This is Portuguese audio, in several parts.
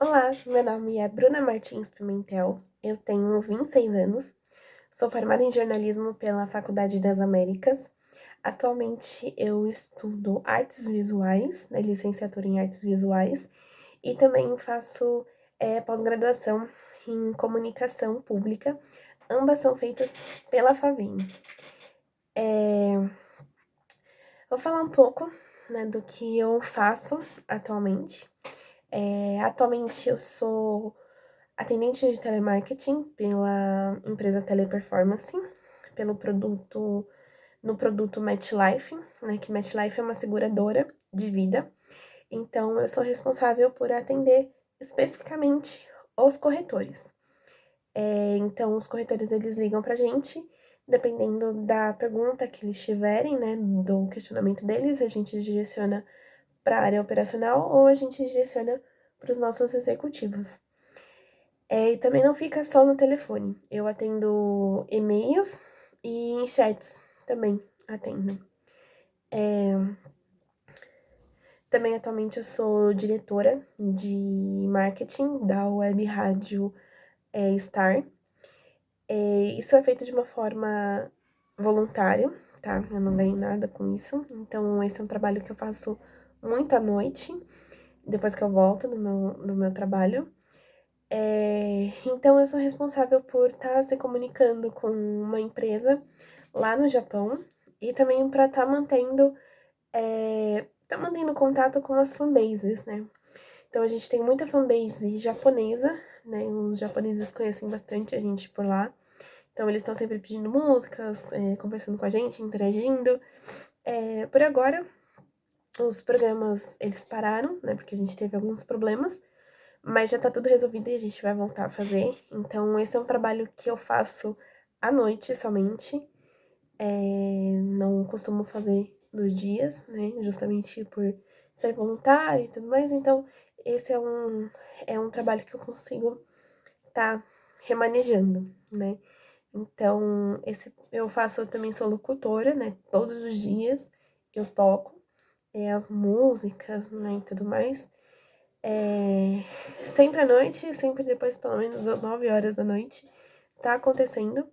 Olá, meu nome é Bruna Martins Pimentel, eu tenho 26 anos, sou formada em jornalismo pela Faculdade das Américas. Atualmente eu estudo artes visuais, licenciatura em artes visuais, e também faço pós-graduação em comunicação pública. Ambas são feitas pela Favim. Vou falar um pouco, do que eu faço atualmente. Atualmente eu sou atendente de telemarketing pela empresa Teleperformance, no produto MetLife, que MetLife é uma seguradora de vida. Então, eu sou responsável por atender especificamente os corretores. Então, os corretores, eles ligam pra gente, dependendo da pergunta que eles tiverem, do questionamento deles, a gente direciona para a área operacional ou a gente direciona para os nossos executivos. E também não fica só no telefone. Eu atendo e-mails e em chats também atendo. Também atualmente eu sou diretora de marketing da web rádio Star. Isso é feito de uma forma voluntária, tá? Eu não ganho nada com isso. Então, esse é um trabalho que eu faço muito à noite, depois que eu volto do meu trabalho. Então, eu sou responsável por estar se comunicando com uma empresa lá no Japão e também para tá mantendo contato com as fanbases, né? Então, a gente tem muita fanbase japonesa, né? Os japoneses conhecem bastante a gente por lá. Então, eles estão sempre pedindo músicas, conversando com a gente, interagindo. Por agora, os programas, eles pararam, né? Porque a gente teve alguns problemas. Mas já tá tudo resolvido e a gente vai voltar a fazer. Então, esse é um trabalho que eu faço à noite somente. Não costumo fazer nos dias, né? Justamente por ser voluntário e tudo mais. Então, esse é um trabalho que eu consigo tá remanejando, né? Então, eu faço, eu também sou locutora, né? Todos os dias eu toco as músicas, né? E tudo mais. Sempre à noite, sempre depois, pelo menos das 9 horas da noite, tá acontecendo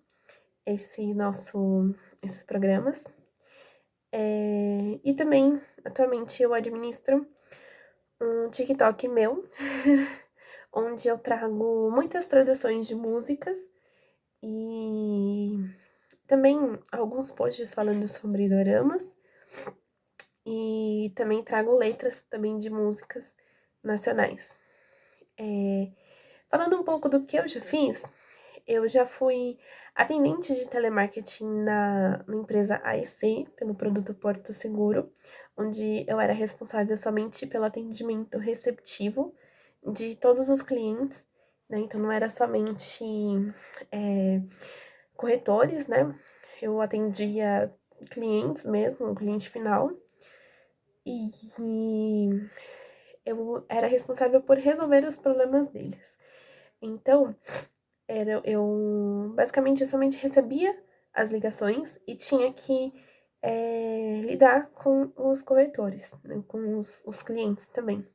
esses programas. E também, atualmente, eu administro um TikTok meu, onde eu trago muitas traduções de músicas e também alguns posts falando sobre doramas. E também trago letras também de músicas nacionais. Falando um pouco do que eu já fiz, eu já fui atendente de telemarketing na empresa AEC, pelo produto Porto Seguro, onde eu era responsável somente pelo atendimento receptivo de todos os clientes, né? Então não era somente corretores, né? Eu atendia clientes mesmo, o cliente final, e eu era responsável por resolver os problemas deles. Então, eu basicamente somente recebia as ligações e tinha que lidar com os corretores, né, com os clientes também.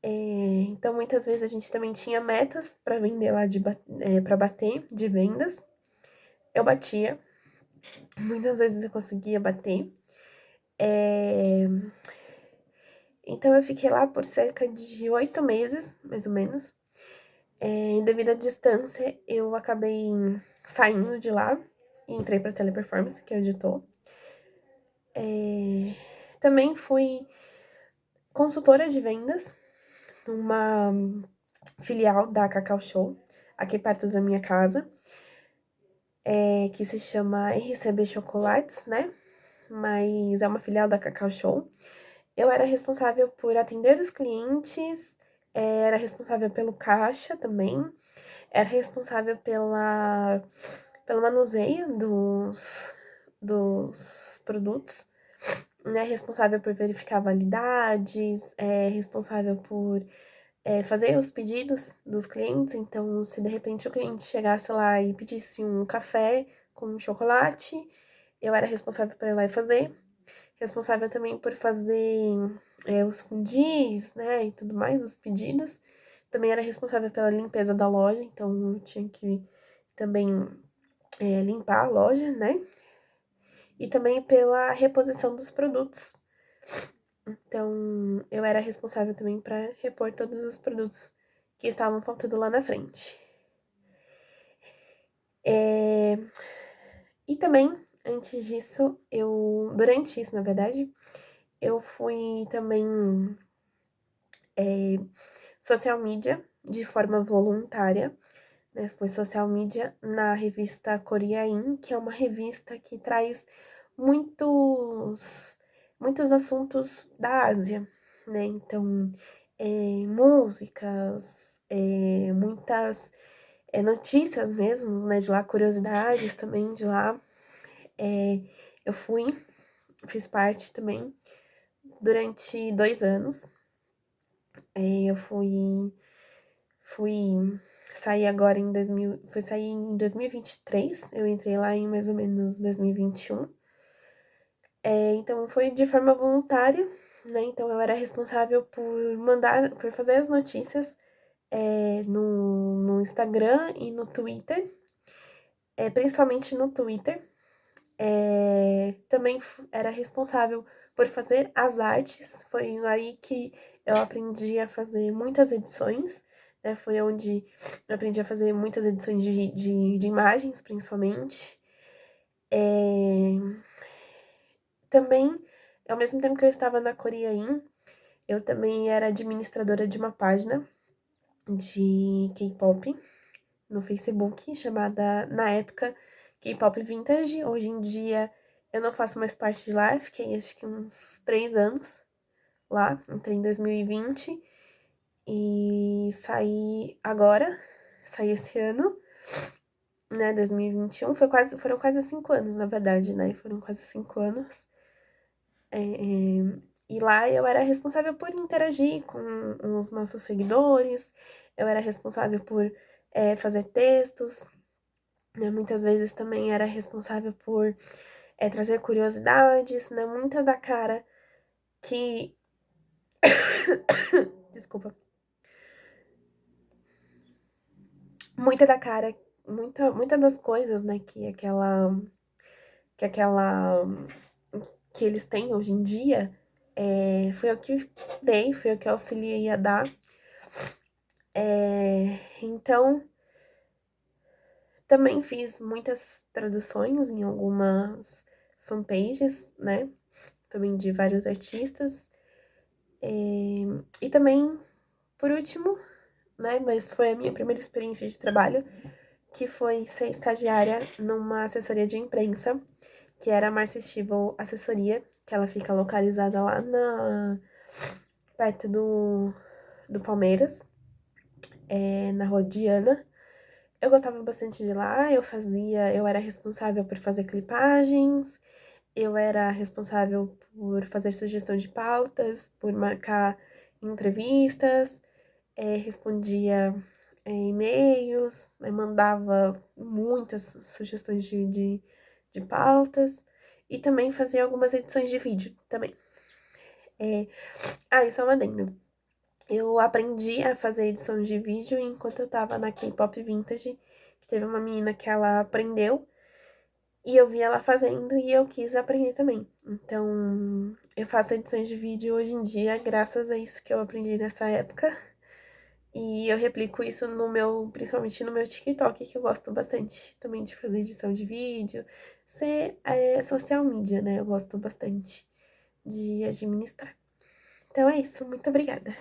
Então, muitas vezes a gente também tinha metas para vender lá, para bater de vendas. Eu batia, muitas vezes eu conseguia bater. Então, eu fiquei lá por cerca de 8 meses, mais ou menos. Devido à distância, eu acabei saindo de lá e entrei para Teleperformance, que é onde eu tô. Também fui consultora de vendas numa filial da Cacau Show, aqui perto da minha casa, que se chama RCB Chocolates, né? Mas é uma filial da Cacau Show. Eu era responsável por atender os clientes, era responsável pelo caixa também, era responsável pelo manuseio dos produtos, né? Responsável por verificar validades, responsável por fazer os pedidos dos clientes. Então, se de repente o cliente chegasse lá e pedisse um café com um chocolate, eu era responsável por ir lá e fazer. Responsável também por fazer os fundis, né, e tudo mais, os pedidos. também era responsável pela limpeza da loja, então eu tinha que também limpar a loja, né? E também pela reposição dos produtos. Então, eu era responsável também para repor todos os produtos que estavam faltando lá na frente. E também, antes disso, durante isso, na verdade, eu fui também social media de forma voluntária, né? Foi social media na revista Koreain, que é uma revista que traz muitos assuntos da Ásia, né? Então, músicas, muitas notícias mesmo, né, de lá, curiosidades também de lá. Eu fiz parte também durante 2 anos. Eu fui sair agora fui sair em 2023, eu entrei lá em mais ou menos 2021. Então foi de forma voluntária, né? Então eu era responsável por fazer as notícias no Instagram e no Twitter, principalmente no Twitter. Também era responsável por fazer as artes, foi aí que eu aprendi a fazer muitas edições, né? Foi onde eu aprendi a fazer muitas edições de imagens, principalmente. Também, ao mesmo tempo que eu estava na Koreain, eu também era administradora de uma página de K-pop no Facebook, chamada, na época, K-pop Vintage. Hoje em dia, eu não faço mais parte de lá, fiquei acho que uns 3 anos lá, entrei em 2020 e saí esse ano, né, 2021, foram quase 5 anos, na verdade, né, foram quase 5 anos. E lá eu era responsável por interagir com os nossos seguidores, eu era responsável por fazer textos, né? Muitas vezes também era responsável por trazer curiosidades, né? Muita da cara que. Desculpa. Muita da cara, muita das coisas, né, que aquela. Que eles têm hoje em dia, foi eu que dei, foi eu que auxiliei a dar. Então, também fiz muitas traduções em algumas fanpages, né? Também de vários artistas. E também, por último, né? Mas foi a minha primeira experiência de trabalho, que foi ser estagiária numa assessoria de imprensa, que era a Marcia Stivel Assessoria, que ela fica localizada lá perto do Palmeiras, na Rua Diana. Eu gostava bastante de lá, eu era responsável por fazer clipagens, eu era responsável por fazer sugestão de pautas, por marcar entrevistas, respondia e-mails, mandava muitas sugestões de pautas e também fazia algumas edições de vídeo também. Isso é um adendo. Eu aprendi a fazer edição de vídeo enquanto eu tava na K-Pop Vintage, que teve uma menina que ela aprendeu, e eu vi ela fazendo e eu quis aprender também. Então, eu faço edições de vídeo hoje em dia graças a isso que eu aprendi nessa época. E eu replico isso principalmente no meu TikTok, que eu gosto bastante também de fazer edição de vídeo, ser social media, né? Eu gosto bastante de administrar. Então é isso, muito obrigada.